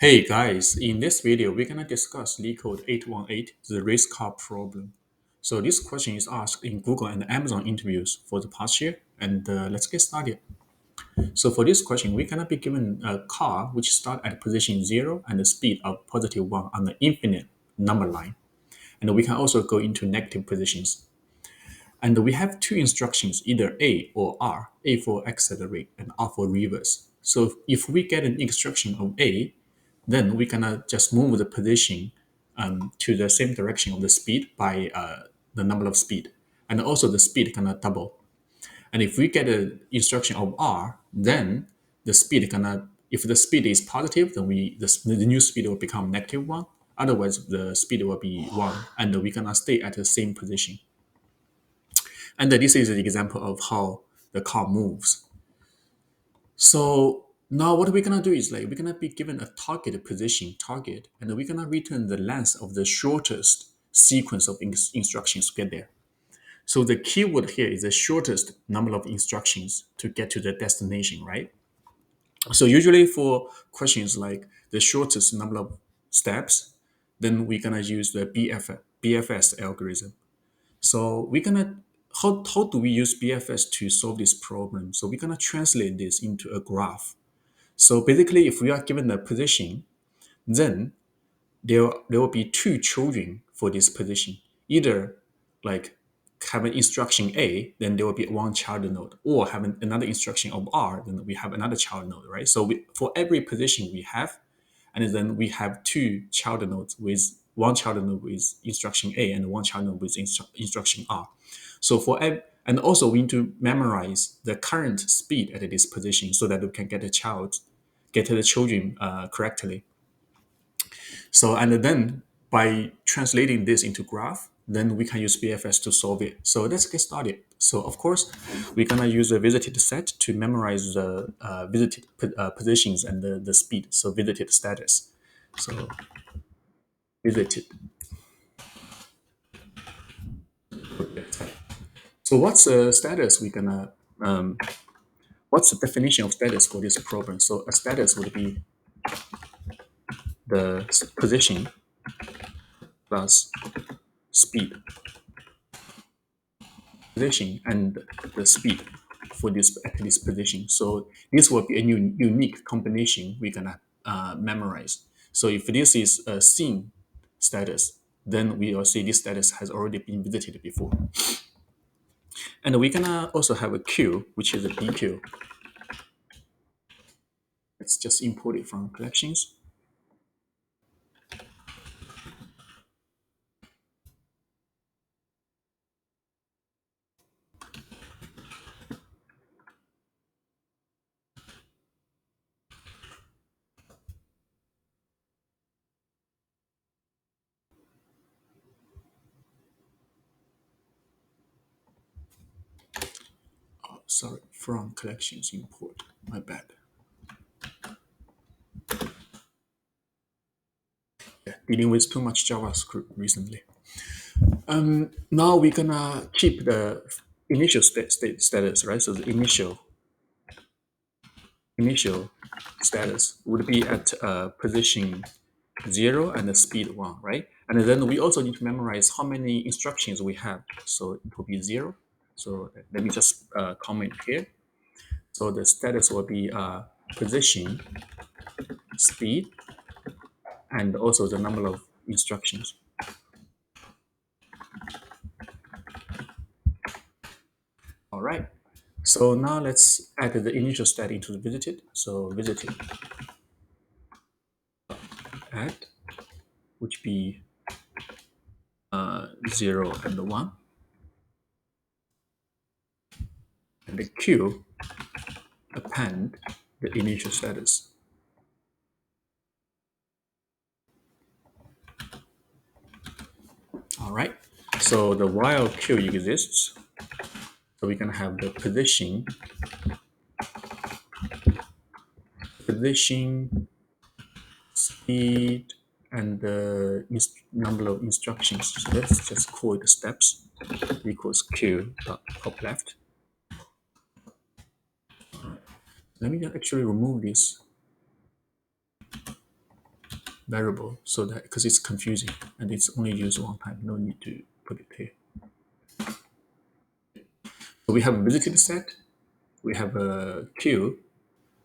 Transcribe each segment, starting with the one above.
Hey guys, in this video, we're gonna discuss Leetcode 818, the race car problem. So this question is asked in Google and Amazon interviews for the past year, and let's get started. So for this question, we're gonna be given a car which start at position 0 and the speed of positive 1 on the infinite number line. And we can also go into negative positions. And we have two instructions, either A or R, A for accelerate and R for reverse. So if we get an instruction of A, then we gonna just move the position to the same direction of the speed by the number of speed. And also the speed gonna double. And if we get an instruction of R, then the speed gonna, if the speed is positive, then the new speed will become negative 1. Otherwise, the speed will be 1, and we gonna stay at the same position. And this is an example of how the car moves. So now what we're gonna do is we're gonna be given a target position, and we're gonna return the length of the shortest sequence of instructions to get there. So the keyword here is the shortest number of instructions to get to the destination, right? So usually for questions like the shortest number of steps, then we're gonna use the BFS algorithm. So we're gonna how do we use BFS to solve this problem? So we're gonna translate this into a graph. So basically, if we are given a position, then there will be two children for this position. Either like have an instruction A, then there will be one child node, or have another instruction of R, then we have another child node, right? So for every position we have, and then we have two child nodes with one child node with instruction A and one child node with instruction R. So and also we need to memorize the current speed at this position so that we can get the children correctly. So and then by translating this into graph, then we can use BFS to solve it. So let's get started. So of course, we're gonna use a visited set to memorize the visited positions and the speed. So visited status. So visited. So what's the status we're gonna what's the definition of status for this problem? So a status would be the position plus speed. Position and the speed for this at this position. So this will be a unique combination we're gonna memorize. So if this is a scene status, then we will see this status has already been visited before. And we're gonna also have a queue, which is a BQ. Let's just import it from collections. Oh, sorry, from collections import. My bad. Yeah, dealing with too much JavaScript recently. Now we're gonna keep the initial status, right? So the initial status would be at position 0 and the speed 1, right? And then we also need to memorize how many instructions we have. So it will be 0. So let me just comment here. So the status will be position, speed, and also the number of instructions. All right. So now let's add the initial state into the visited. So visited add, which be 0 and 1. And the queue append the initial status. All right. So the while queue exists, so we can have the position, speed, and the number of instructions. So let's just call it steps equals queue dot top left. Let me actually remove this. variable, so that because it's confusing and it's only used one time, no need to put it here. So we have a visited set, we have a queue,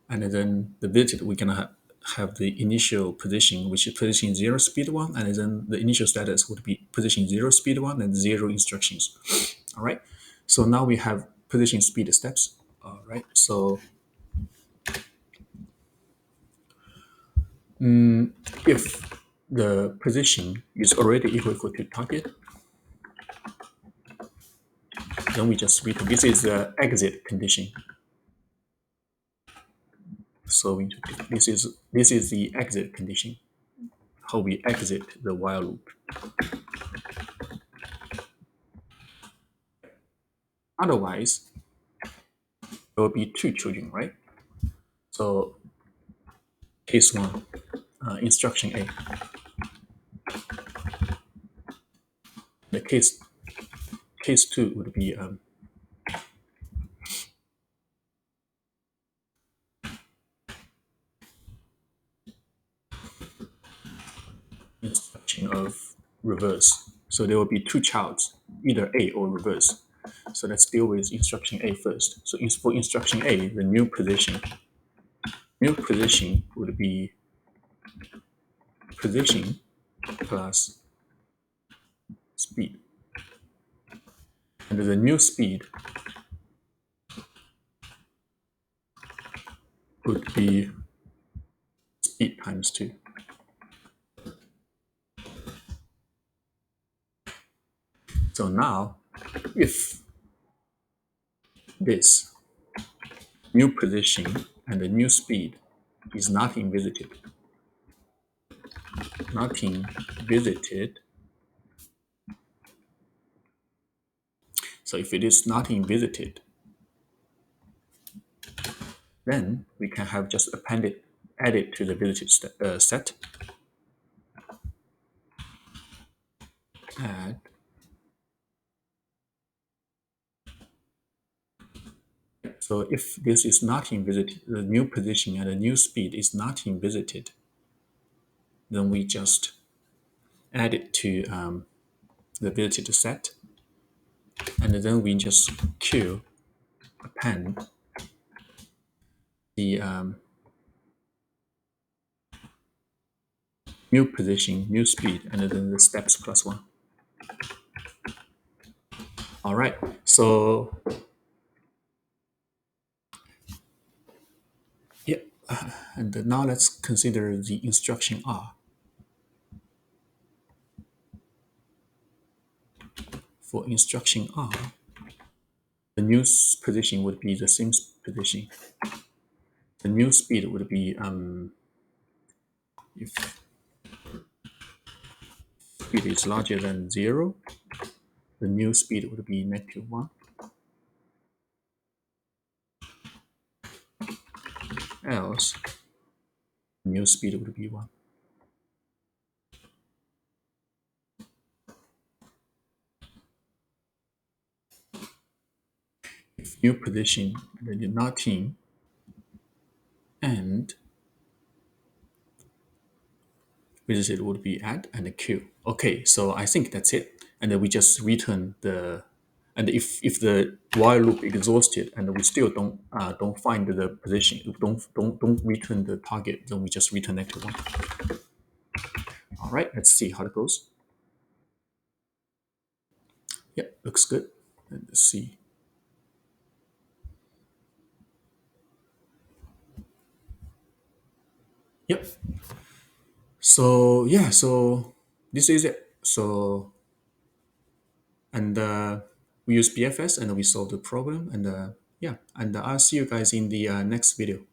and then the visited we're gonna have the initial position, which is position 0 speed 1, and then the initial status would be position 0 speed 1 and 0 instructions. All right, so now we have position speed steps. All right, so if the position is already equal to target, then we just return. This is the exit condition. So this is the exit condition, how we exit the while loop. Otherwise, there will be two children, right? So case 1, instruction A. The case 2 would be instruction of reverse. So there will be two childs, either A or reverse. So let's deal with instruction A first. So for instruction A, the new position would be position plus speed. And the new speed would be speed times 2. So now, if this new position and the new speed is nothing visited, so if it is nothing visited, then we can have just add it to the visited set. Add. So if this is nothing visited, the new position and the new speed is nothing visited, then we just add it to the visited set, and then we just queue append the new position, new speed, and then the steps plus 1. All right, so yeah, and now let's consider the instruction R. For instruction R, the new position would be the same position. The new speed would be if speed is larger than 0, the new speed would be -1. Else, new speed would be 1. If new position, then nothing, and visited would be add and a queue. Okay, so I think that's it. And then we just return the, and if the while loop exhausted and we still don't find the position, don't return the target, then we just return -1. All right, let's see how it goes. Yep, looks good. Let's see. Yep. So yeah, so this is it. So and we use BFS and we solve the problem, and yeah, and I'll see you guys in the next video.